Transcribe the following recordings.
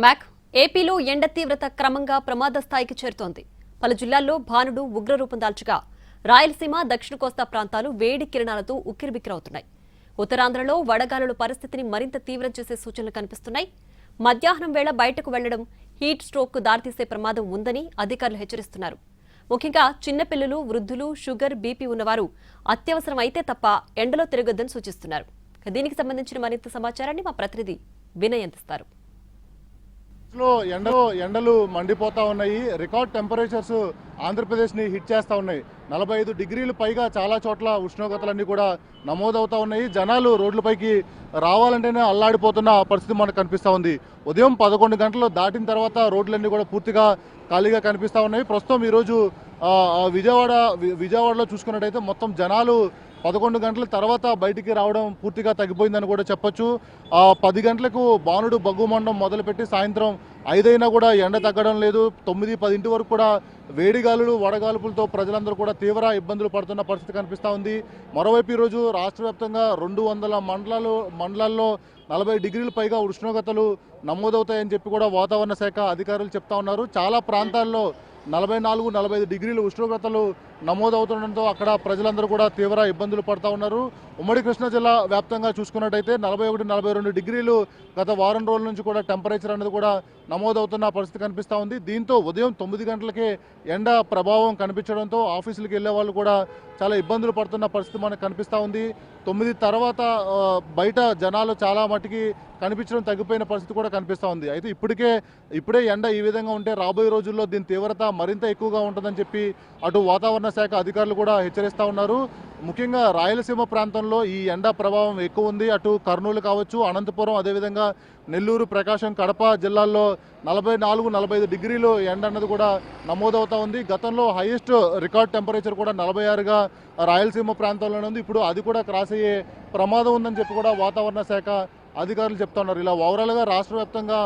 Mac ఏపీలో ఎండ తీవ్రత క్రమంగా ప్రమాద స్థాయికి చేరుతోంది. పలు జిల్లాల్లో భానుడు ఉగ్రరూపం దాల్చగా రాయలసీమ దక్షిణ కోస్తా ప్రాంతాలు వేడి కిరణాలతో ఉక్కిరిబిక్కిరవుతున్నాయి. ఉత్తరాంధ్రలో వడగాలుల పరిస్థితిని మరింత తీవ్రం చేసే సూచనలు కనిపిస్తున్నాయి. మధ్యాహ్నం వేళ బయటకు వెళ్లడం హీట్ స్ట్రోక్ దారితీసే ప్రమాదం ఉందని అధికారులు హెచ్చరిస్తున్నారు. ముఖ్యంగా చిన్నపిల్లలు, వృద్ధులు, షుగర్, బీపీ ఉన్నవారు అత్యవసరం అయితే తప్ప ఎండలో తిరగొద్దని సూచిస్తున్నారు. దీనికి సంబంధించిన మరింత సమాచారాన్ని మా ప్రతినిధి వినయ్ అందిస్తారు. ఎండలు మండిపోతా ఉన్నాయి. రికార్డ్ టెంపరేచర్స్ ఆంధ్రప్రదేశ్ని హిట్ చేస్తూ ఉన్నాయి. 45 డిగ్రీలు పైగా చాలా చోట్ల ఉష్ణోగ్రతలన్నీ కూడా నమోదవుతూ ఉన్నాయి. జనాలు రోడ్లపైకి రావాలంటేనే అల్లాడిపోతున్న పరిస్థితి మనకు కనిపిస్తూ ఉంది. ఉదయం 11 గంటలు దాటిన తర్వాత రోడ్లన్నీ కూడా పూర్తిగా ఖాళీగా కనిపిస్తూ ఉన్నాయి. ప్రస్తుతం ఈరోజు విజయవాడలో చూసుకున్నట్టయితే మొత్తం జనాలు 11 గంటల తర్వాత బయటికి రావడం పూర్తిగా తగ్గిపోయిందని కూడా చెప్పొచ్చు. 10 గంటలకు బాణుడు బగ్గుమండం మొదలుపెట్టి సాయంత్రం 5 అయినా కూడా ఎండ తగ్గడం లేదు. 9-10 వరకు కూడా వేడిగాలులు, వడగాల్పులతో ప్రజలందరూ కూడా తీవ్ర ఇబ్బందులు పడుతున్న పరిస్థితి కనిపిస్తూ ఉంది. మరోవైపు ఈరోజు రాష్ట్ర వ్యాప్తంగా 200 మండలాల్లో 40 డిగ్రీల పైగా ఉష్ణోగ్రతలు నమోదవుతాయని చెప్పి కూడా వాతావరణ శాఖ అధికారులు చెప్తా ఉన్నారు. చాలా ప్రాంతాల్లో 44-45 డిగ్రీల ఉష్ణోగ్రతలు నమోదవుతుండడంతో అక్కడ ప్రజలందరూ కూడా తీవ్ర ఇబ్బందులు పడుతూ ఉన్నారు. ఉమ్మడి కృష్ణా జిల్లా వ్యాప్తంగా చూసుకున్నట్టయితే 41-42 డిగ్రీలు గత వారం రోజుల నుంచి కూడా టెంపరేచర్ అనేది కూడా నమోదవుతున్న పరిస్థితి కనిపిస్తూ ఉంది. దీంతో ఉదయం 9 గంటలకే ఎండ ప్రభావం కనిపించడంతో ఆఫీసులకు వెళ్లే వాళ్ళు కూడా చాలా ఇబ్బందులు పడుతున్న పరిస్థితి మనకు కనిపిస్తూ ఉంది. 9 తర్వాత బయట జనాలు చాలా మటుకి కనిపించడం తగ్గిపోయిన పరిస్థితి కూడా కనిపిస్తూ ఉంది. అయితే ఇప్పుడే ఎండ ఈ విధంగా ఉంటే రాబోయే రోజుల్లో దీని తీవ్రత మరింత ఎక్కువగా ఉంటుందని చెప్పి అటు వాతావరణ శాఖ అధికారులు కూడా హెచ్చరిస్తూ ఉన్నారు. ముఖ్యంగా రాయలసీమ ప్రాంతంలో ఈ ఎండ ప్రభావం ఎక్కువ ఉంది. అటు కర్నూలు కావచ్చు, అనంతపురం, అదేవిధంగా నెల్లూరు, ప్రకాశం, కడప జిల్లాల్లో 44-45 డిగ్రీలు ఎండ అన్నది కూడా నమోదవుతూ ఉంది. గతంలో హైయెస్ట్ రికార్డ్ టెంపరేచర్ కూడా 46గా రాయలసీమ ప్రాంతంలోనే ఉంది. ఇప్పుడు అది కూడా క్రాస్ అయ్యే ప్రమాదం ఉందని చెప్పి కూడా వాతావరణ శాఖ అధికారులు చెప్తా ఉన్నారు. ఇలా ఓవరాల్గా రాష్ట్ర వ్యాప్తంగా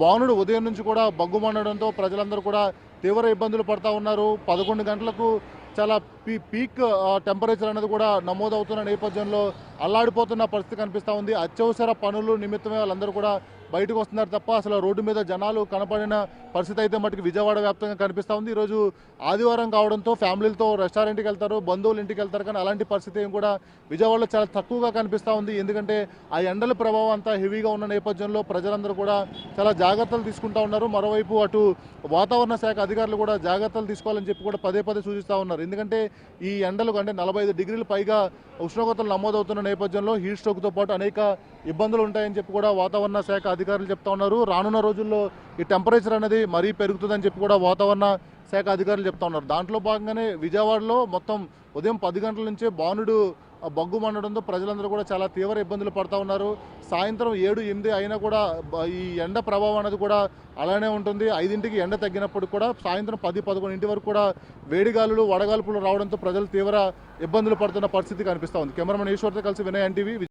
బాణుడు ఉదయం నుంచి కూడా బగ్గుమండడంతో ప్రజలందరూ కూడా తీవ్ర ఇబ్బందులు పడుతూ ఉన్నారు. 11 గంటలకు చాలా పీక్ టెంపరేచర్ అనేది కూడా నమోదవుతున్న నేపథ్యంలో అల్లాడిపోతున్న పరిస్థితి కనిపిస్తూ ఉంది. అత్యవసర పనులు నిమిత్తమే వాళ్ళందరూ కూడా బయటకు వస్తున్నారు తప్ప అసలు రోడ్డు మీద జనాలు కనపడిన పరిస్థితి అయితే మటుకు విజయవాడ వ్యాప్తంగా కనిపిస్తూ ఉంది. ఈరోజు ఆదివారం కావడంతో ఫ్యామిలీలతో రెస్టారెంట్కి వెళ్తారు, బంధువులు ఇంటికి వెళ్తారు. కానీ అలాంటి పరిస్థితి ఏం కూడా విజయవాడలో చాలా తక్కువగా కనిపిస్తూ ఉంది. ఎందుకంటే ఆ ఎండల ప్రభావం అంతా హెవీగా ఉన్న నేపథ్యంలో ప్రజలందరూ కూడా చాలా జాగ్రత్తలు తీసుకుంటూ ఉన్నారు. మరోవైపు అటు వాతావరణ శాఖ అధికారులు కూడా జాగ్రత్తలు తీసుకోవాలని చెప్పి కూడా పదే సూచిస్తూ ఉన్నారు. ఎందుకంటే ఈ ఎండలు అంటే 45 డిగ్రీలు పైగా ఉష్ణోగ్రతలు నమోదవుతున్న నేపథ్యంలో హీట్ స్ట్రోక్తో పాటు అనేక ఇబ్బందులు ఉంటాయని చెప్పి కూడా వాతావరణ శాఖ అధికారులు చెప్తా ఉన్నారు. రానున్న రోజుల్లో ఈ టెంపరేచర్ అనేది మరీ పెరుగుతుందని చెప్పి కూడా వాతావరణ శాఖ అధికారులు చెప్తా ఉన్నారు. దాంట్లో భాగంగానే విజయవాడలో మొత్తం ఉదయం 10 గంటల నుంచే బాణుడు బగ్గు మండడంతో ప్రజలందరూ కూడా చాలా తీవ్ర ఇబ్బందులు పడుతూ ఉన్నారు. సాయంత్రం 7-8 అయినా కూడా ఈ ఎండ ప్రభావం అనేది కూడా అలానే ఉంటుంది. 5ంటికి ఎండ తగ్గినప్పుడు కూడా సాయంత్రం 10-11 వరకు కూడా వేడిగాలులు, వడగాల్పులు రావడంతో ప్రజలు తీవ్ర ఇబ్బందులు పడుతున్న పరిస్థితి కనిపిస్తూ ఉంది. కెమెరామెన్ ఈశ్వర్తో కలిసి వినయ్, NTV.